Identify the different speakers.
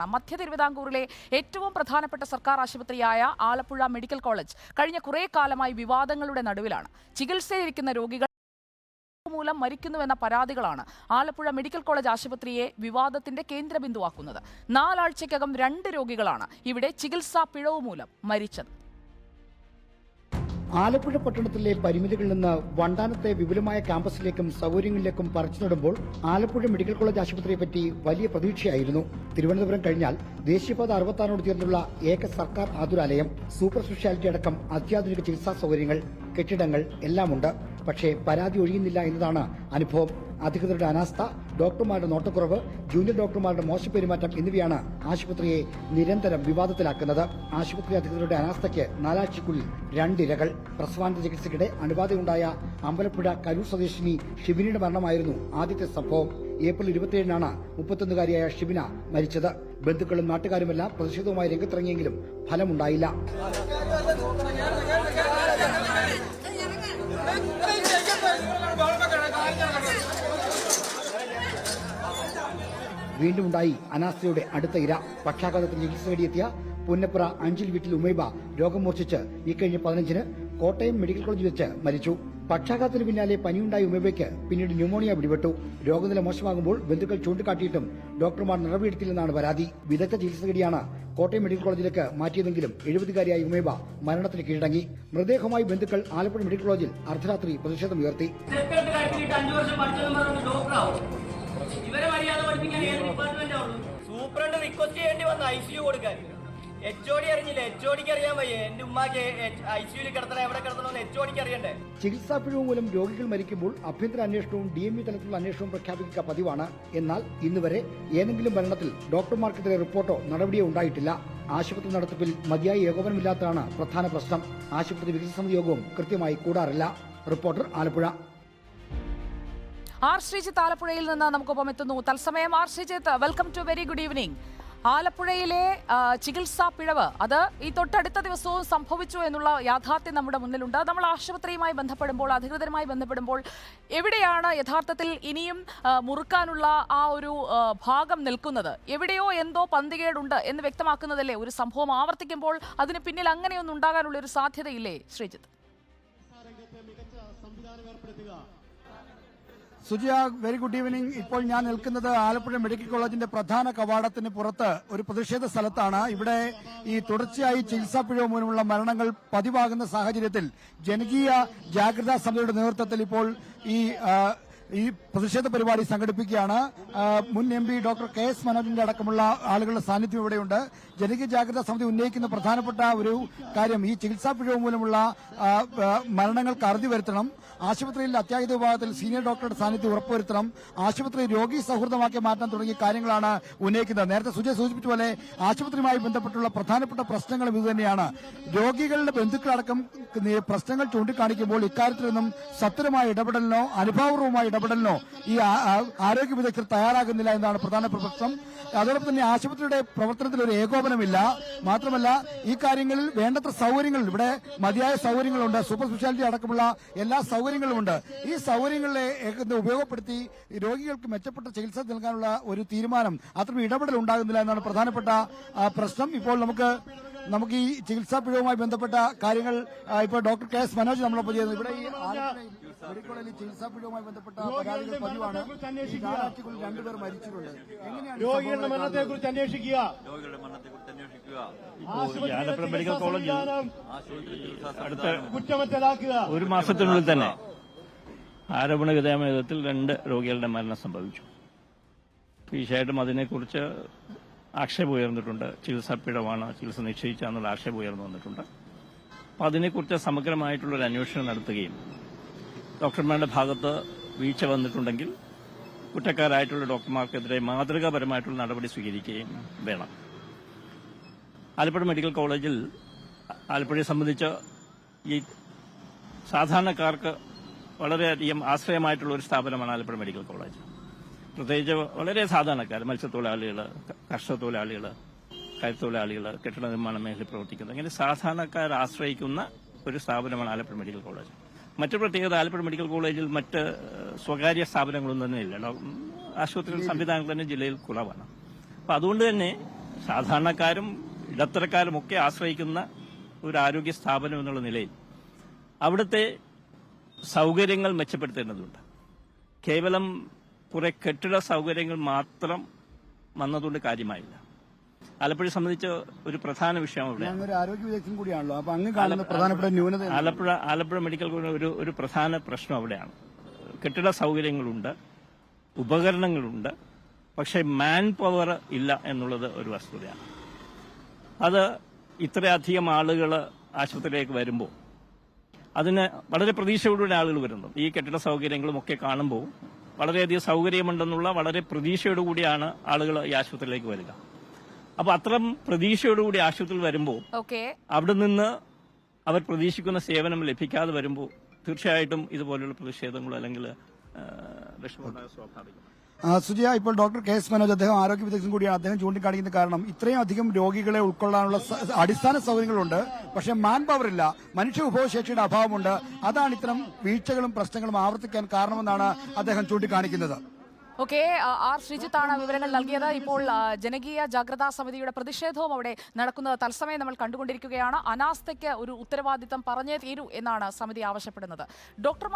Speaker 1: മധ്യ തിരുവിതാംകൂറിലെ ഏറ്റവും പ്രധാനപ്പെട്ട സർക്കാർ ആശുപത്രിയായ ആലപ്പുഴ മെഡിക്കൽ കോളേജ് കഴിഞ്ഞ കുറേ കാലമായി വിവാദങ്ങളുടെ നടുവിലാണ്. ചികിത്സയിലിരിക്കുന്ന രോഗികൾ മൂലം മരിക്കുന്നുവെന്ന പരാതികളാണ് ആലപ്പുഴ മെഡിക്കൽ കോളേജ് ആശുപത്രിയെ വിവാദത്തിന്റെ കേന്ദ്രബിന്ദുവാക്കുന്നത്. 4 ആഴ്ചയ്ക്കകം 2 രോഗികളാണ് ഇവിടെ ചികിത്സാ പിഴവ് മൂലം മരിച്ചത്.
Speaker 2: ആലപ്പുഴ പട്ടണത്തിലെ പരിമിതികളിൽ നിന്ന് വണ്ടാനത്തെ വിപുലമായ ക്യാമ്പസിലേക്കും സൗകര്യങ്ങളിലേക്കും പറിച്ചു നടുമ്പോൾ ആലപ്പുഴ മെഡിക്കൽ കോളേജ് ആശുപത്രിയെപ്പറ്റി വലിയ പ്രതീക്ഷയായിരുന്നു. തിരുവനന്തപുരം കഴിഞ്ഞാൽ ദേശീയപാത 66 ചേർന്നുള്ള ഏക സർക്കാർ ആതുരാലയം, സൂപ്പർ സ്പെഷ്യാലിറ്റി അടക്കം അത്യാധുനിക ചികിത്സാ സൗകര്യങ്ങൾ, കെട്ടിടങ്ങൾ എല്ലാമുണ്ട്. പക്ഷേ പരാതി ഒഴിയുന്നില്ല എന്നതാണ് അനുഭവം. അധികൃതരുടെ അനാസ്ഥ, ഡോക്ടർമാരുടെ നോട്ടക്കുറവ്, ജൂനിയർ ഡോക്ടർമാരുടെ മോശം പെരുമാറ്റം എന്നിവയാണ് ആശുപത്രിയെ നിരന്തരം വിവാദത്തിലാക്കുന്നത്. ആശുപത്രി അധികൃതരുടെ അനാസ്ഥയ്ക്ക് 4 ആഴ്ചയ്ക്കുള്ളിൽ 2 ഇരകൾ. പ്രസവാനന്ത ചികിത്സയ്ക്കിടെ അണുബാധയുണ്ടായ അമ്പലപ്പുഴ കരൂർ സ്വദേശിനി ഷിബിനയുടെ മരണമായിരുന്നു ആദ്യത്തെ സംഭവം. ഏപ്രിൽ 27-നാണ് 31-കാരിയായ ഷിബിന മരിച്ചത്. ബന്ധുക്കളും നാട്ടുകാരുമെല്ലാം പ്രതിഷേധവുമായി രംഗത്തിറങ്ങിയെങ്കിലും ഫലമുണ്ടായില്ല. വീണ്ടും ഉണ്ടായി അനാസ്ഥയുടെ അടുത്ത ഇര. പക്ഷാഘാതത്തിൽ ചികിത്സ നേടിയെത്തിയ പുന്നപ്പുറ അഞ്ചിൽ വീട്ടിൽ ഉമൈബ രോഗം മൂർച്ഛിച്ച് ഇക്കഴിഞ്ഞ 15-ന് കോട്ടയം മെഡിക്കൽ കോളേജിൽ വെച്ച് മരിച്ചു. പക്ഷാഘാതത്തിന് പിന്നാലെ പനിയുണ്ടായ ഉമൈബയ്ക്ക് പിന്നീട് ന്യൂമോണിയ പിടിപെട്ടു. രോഗനില മോശമാകുമ്പോൾ ബന്ധുക്കൾ ചൂണ്ടിക്കാട്ടിയിട്ടും ഡോക്ടർമാർ നടപടിയെടുത്തില്ലെന്നാണ് പരാതി. വിദഗ്ധ ചികിത്സ തേടിയാണ് കോട്ടയം മെഡിക്കൽ കോളേജിലേക്ക് മാറ്റിയതെങ്കിലും 70-കാരിയായ ഉമൈബ മരണത്തിന് കീഴടങ്ങി. മൃതദേഹമായി ബന്ധുക്കൾ ആലപ്പുഴ മെഡിക്കൽ കോളേജിൽ അർദ്ധരാത്രി പ്രതിഷേധമുയർത്തി.
Speaker 3: സൂപ്രണ്ട് റിക്വസ്റ്റ് ചെയ്യേണ്ടി വന്നു ICU കൊടുക്കാൻ. HOD അറിഞ്ഞില്ല. HODക്ക് അറിയാൻ വയ്യ. എന്റെ ഉമ്മാക്ക് ICUയിൽ കിടത്തണം, എവിടെ കിടത്തണമെന്ന് HODക്ക് അറിയണ്ടേ.
Speaker 2: ചികിത്സാ പിഴവ് മൂലം രോഗികൾ മരിക്കുമ്പോൾ ആഭ്യന്തര അന്വേഷണവും DME തലത്തിലുള്ള അന്വേഷണവും പ്രഖ്യാപിക്കുക പതിവാണ്. എന്നാൽ ഇന്നുവരെ ഏതെങ്കിലും മരണത്തിൽ ഡോക്ടർമാർക്കെതിരെ റിപ്പോർട്ടോ നടപടിയോ ഉണ്ടായിട്ടില്ല. ആശുപത്രി നടത്തിപ്പിൽ മതിയായ ഏകോപനമില്ലാത്തതാണ് പ്രധാന പ്രശ്നം. ആശുപത്രി വികസന സമിതി യോഗവും കൃത്യമായി കൂടാറില്ല. റിപ്പോർട്ടർ ആലപ്പുഴ.
Speaker 1: ആർ ശ്രീജിത്ത് ആലപ്പുഴയിൽ നിന്ന് നമുക്കൊപ്പം എത്തുന്നു. തത്സമയം R Sreejith, welcome to very good evening. ആലപ്പുഴയിലെ ചികിത്സാ പിഴവ് അത് ഈ തൊട്ടടുത്ത ദിവസവും സംഭവിച്ചു എന്നുള്ള യാഥാർത്ഥ്യം നമ്മുടെ മുന്നിലുണ്ട്. നമ്മൾ ആശുപത്രിയുമായി ബന്ധപ്പെടുമ്പോൾ, അധികൃതരുമായി ബന്ധപ്പെടുമ്പോൾ എവിടെയാണ് യഥാർത്ഥത്തിൽ ഇനിയും മുറുക്കാനുള്ള ആ ഒരു ഭാഗം നിൽക്കുന്നത്? എവിടെയോ എന്തോ പന്തികേടുണ്ട് എന്ന് വ്യക്തമാക്കുന്നതല്ലേ ഒരു സംഭവം ആവർത്തിക്കുമ്പോൾ അതിന് പിന്നിൽ അങ്ങനെയൊന്നും ഉണ്ടാകാനുള്ള ഒരു സാധ്യതയില്ലേ Sreejith?
Speaker 4: Sujiya, very good evening. ഇപ്പോൾ ഞാൻ നിൽക്കുന്നത് ആലപ്പുഴ മെഡിക്കൽ കോളേജിന്റെ പ്രധാന കവാടത്തിന് പുറത്ത് ഒരു പ്രതിഷേധ സ്ഥലത്താണ്. ഇവിടെ ഈ തുടർച്ചയായി ചികിത്സാ പിഴവ് മൂലമുള്ള മരണങ്ങൾ പതിവാകുന്ന സാഹചര്യത്തിൽ ജനകീയ ജാഗ്രതാ സമിതിയുടെ നേതൃത്വത്തിൽ ഇപ്പോൾ ഈ പ്രതിഷേധ പരിപാടി സംഘടിപ്പിക്കുകയാണ്. മുൻ MP ഡോക്ടർ KS മനോജിന്റെ അടക്കമുള്ള ആളുകളുടെ സാന്നിധ്യം ഇവിടെയുണ്ട്. ജനകീയ ജാഗ്രതാ സമിതി ഉന്നയിക്കുന്ന പ്രധാനപ്പെട്ട ഒരു കാര്യം ഈ ചികിത്സാ പിഴവ് മൂലമുള്ള മരണങ്ങൾക്ക് അറുതി വരുത്തണം. ആശുപത്രിയിൽ അത്യാഹിത വിഭാഗത്തിൽ സീനിയർ ഡോക്ടറുടെ സാന്നിധ്യം ഉറപ്പുവരുത്തണം. ആശുപത്രി രോഗി സൗഹൃദമാക്കി മാറ്റാൻ തുടങ്ങിയ കാര്യങ്ങളാണ് ഉന്നയിക്കുന്നത്. നേരത്തെ സുജയ് സൂചിപ്പിച്ച പോലെ ആശുപത്രിയുമായി ബന്ധപ്പെട്ടുള്ള പ്രധാനപ്പെട്ട പ്രശ്നങ്ങളും ഇതുതന്നെയാണ്. രോഗികളുടെ ബന്ധുക്കളടക്കം പ്രശ്നങ്ങൾ ചൂണ്ടിക്കാണിക്കുമ്പോൾ ഇക്കാര്യത്തിലൊന്നും സത്വരമായ ഇടപെടലിനോ അനുഭാവപൂർവമായ ഇടപെടലിനോ ഈ ആരോഗ്യ വിദഗ്ധർ തയ്യാറാകുന്നില്ല എന്നതാണ് പ്രധാനപ്പെട്ട പ്രശ്നം. അതോടൊപ്പം തന്നെ ആശുപത്രിയുടെ പ്രവർത്തനത്തിൽ ഒരു ഏകോപനമില്ല. മാത്രമല്ല ഈ കാര്യങ്ങളിൽ വേണ്ടത്ര സൗകര്യങ്ങൾ, ഇവിടെ മതിയായ സൗകര്യങ്ങളുണ്ട്. സൂപ്പർ സ്പെഷ്യാലിറ്റി അടക്കമുള്ള എല്ലാ സൗകര്യങ്ങളുമുണ്ട്. ഈ സൗകര്യങ്ങളെ ഉപയോഗപ്പെടുത്തി രോഗികൾക്ക് മെച്ചപ്പെട്ട ചികിത്സ നൽകാനുള്ള ഒരു തീരുമാനം, അത്രയും ഇടപെടൽ ഉണ്ടാകുന്നില്ല എന്നാണ് പ്രധാനപ്പെട്ട പ്രശ്നം. ഇപ്പോൾ നമുക്ക് ഈ ചികിത്സാ പിഴവുമായി ബന്ധപ്പെട്ട കാര്യങ്ങൾ ഇപ്പോൾ ഡോക്ടർ KS മനോജ് നമ്മളൊപ്പം ചെയ്യുന്നു. ഇവിടെ ഈ മെഡിക്കൽ കോളേജിൽ ചികിത്സാ പിഴവുമായി ബന്ധപ്പെട്ട പരാതികൾ പതിവാണ്. 4 ആഴ്ചക്കുള്ളിൽ 2 പേർ മരിച്ചിട്ടുണ്ട്. എങ്ങനെയാണ്
Speaker 5: രോഗികളുടെ മരണത്തെക്കുറിച്ച് അന്വേഷിക്കുക?
Speaker 6: ആലപ്പുഴ മെഡിക്കൽ കോളേജിൽ അടുത്ത
Speaker 5: കുറ്റമറ്റതാക്കുക.
Speaker 6: 1 മാസത്തിനുള്ളിൽ തന്നെ ആരോപണ വിധേയമായ വിധത്തിൽ 2 രോഗികളുടെ മരണം സംഭവിച്ചു. തീർച്ചയായിട്ടും അതിനെക്കുറിച്ച് ആക്ഷേപം ഉയർന്നിട്ടുണ്ട്. ചികിത്സാ പിഴവാണ്, ചികിത്സ നിശ്ചയിച്ചാന്നുള്ള ആക്ഷേപം ഉയർന്നു വന്നിട്ടുണ്ട്. അപ്പം അതിനെക്കുറിച്ച് സമഗ്രമായിട്ടുള്ളൊരു അന്വേഷണം നടത്തുകയും ഡോക്ടർമാരുടെ ഭാഗത്ത് വീഴ്ച വന്നിട്ടുണ്ടെങ്കിൽ കുറ്റക്കാരായിട്ടുള്ള ഡോക്ടർമാർക്കെതിരെ മാതൃകാപരമായിട്ടുള്ള നടപടി സ്വീകരിക്കുകയും വേണം. ആലപ്പുഴ മെഡിക്കൽ കോളേജിൽ ആലപ്പുഴയെ സംബന്ധിച്ച് ഈ സാധാരണക്കാർക്ക് വളരെയധികം ആശ്രയമായിട്ടുള്ള ഒരു സ്ഥാപനമാണ് ആലപ്പുഴ മെഡിക്കൽ കോളേജ്. പ്രത്യേകിച്ച് വളരെ സാധാരണക്കാർ, മത്സ്യത്തൊഴിലാളികൾ, കർഷക തൊഴിലാളികൾ, കയത്തൊഴിലാളികൾ, കെട്ടിട നിർമ്മാണ മേഖലയിൽ പ്രവർത്തിക്കുന്നത്, അങ്ങനെ സാധാരണക്കാർ ആശ്രയിക്കുന്ന ഒരു സ്ഥാപനമാണ് ആലപ്പുഴ മെഡിക്കൽ കോളേജ്. മറ്റു പ്രത്യേകത, ആലപ്പുഴ മെഡിക്കൽ കോളേജിൽ മറ്റ് സ്വകാര്യ സ്ഥാപനങ്ങളൊന്നും തന്നെ ഇല്ല. ആശുപത്രികളുടെ സംവിധാനങ്ങൾ തന്നെ ജില്ലയിൽ കുറവാണ്. അപ്പം അതുകൊണ്ട് തന്നെ സാധാരണക്കാരും ഇടത്തരക്കാരും ഒക്കെ ആശ്രയിക്കുന്ന ഒരു ആരോഗ്യ സ്ഥാപനം എന്നുള്ള നിലയിൽ അവിടുത്തെ സൗകര്യങ്ങൾ മെച്ചപ്പെടുത്തേണ്ടതുണ്ട്. കേവലം കുറെ കെട്ടിട സൗകര്യങ്ങൾ മാത്രം വന്നതുകൊണ്ട് കാര്യമായില്ല. ആലപ്പുഴയെ സംബന്ധിച്ച് ഒരു പ്രധാന വിഷയം അവിടെ
Speaker 4: ഒരു ആരോഗ്യ വിദഗ്ധൻ കൂടിയാണല്ലോ. അപ്പൊ അങ്ങ് കാണുന്ന പ്രധാനപ്പെട്ട ന്യൂനത
Speaker 6: ആലപ്പുഴ മെഡിക്കൽ കോളേജ് ഒരു പ്രധാന പ്രശ്നം അവിടെയാണ്. കെട്ടിട സൗകര്യങ്ങളുണ്ട്, ഉപകരണങ്ങളുണ്ട്, പക്ഷേ മാൻ പവർ ഇല്ല എന്നുള്ളത് ഒരു വസ്തുതയാണ്. അത് ഇത്രയധികം ആളുകൾ ആശുപത്രിയിലേക്ക് വരുമ്പോൾ അതിന് വളരെ പ്രതീക്ഷയോടുകൂടി ആളുകൾ വരുന്നു. ഈ കെട്ടിട സൗകര്യങ്ങളും ഒക്കെ കാണുമ്പോൾ വളരെയധികം സൗകര്യമുണ്ടെന്നുള്ള വളരെ പ്രതീക്ഷയോടുകൂടിയാണ് ആളുകൾ ഈ ആശുപത്രിയിലേക്ക് വരിക. അപ്പൊ അത്തരം പ്രതീക്ഷയോടുകൂടി ആശുപത്രിയിൽ വരുമ്പോൾ അവിടെ നിന്ന് അവർ പ്രതീക്ഷിക്കുന്ന സേവനം ലഭിക്കാതെ വരുമ്പോൾ തീർച്ചയായിട്ടും ഇതുപോലുള്ള പ്രതിഷേധങ്ങൾ അല്ലെങ്കിൽ വിഷമമുണ്ടാകാൻ സ്വാഭാവികം.
Speaker 4: സുജിയ, ഇപ്പോൾ ഡോക്ടർ കെ എസ് മനോജ്, അദ്ദേഹം ആരോഗ്യ വിദഗ്ധൻ കൂടിയാണ്. അദ്ദേഹം ചൂണ്ടിക്കാണിക്കുന്ന കാരണം ഇത്രയും അധികം രോഗികളെ ഉൾക്കൊള്ളാനുള്ള അടിസ്ഥാന സൗകര്യങ്ങളുണ്ട്, പക്ഷേ മാൻ പവർ ഇല്ല, മനുഷ്യ വിഭവശേഷിയുടെ അഭാവമുണ്ട്. അതാണ് ഇത്തരം വീഴ്ചകളും പ്രശ്നങ്ങളും ആവർത്തിക്കാൻ കാരണമെന്നാണ് അദ്ദേഹം ചൂണ്ടിക്കാണിക്കുന്നത്.
Speaker 1: ഓക്കെ, ആർ ശ്രീജിത്താണ് വിവരങ്ങൾ നൽകിയത്. ഇപ്പോൾ ജനകീയ ജാഗ്രതാ സമിതിയുടെ പ്രതിഷേധവും അവിടെ നടക്കുന്നത് തത്സമയം നമ്മൾ കണ്ടുകൊണ്ടിരിക്കുകയാണ്. അനാസ്ഥയ്ക്ക് ഒരു ഉത്തരവാദിത്തം പറഞ്ഞേ തീരൂ എന്നാണ് സമിതി ആവശ്യപ്പെടുന്നത്. ഡോക്ടർ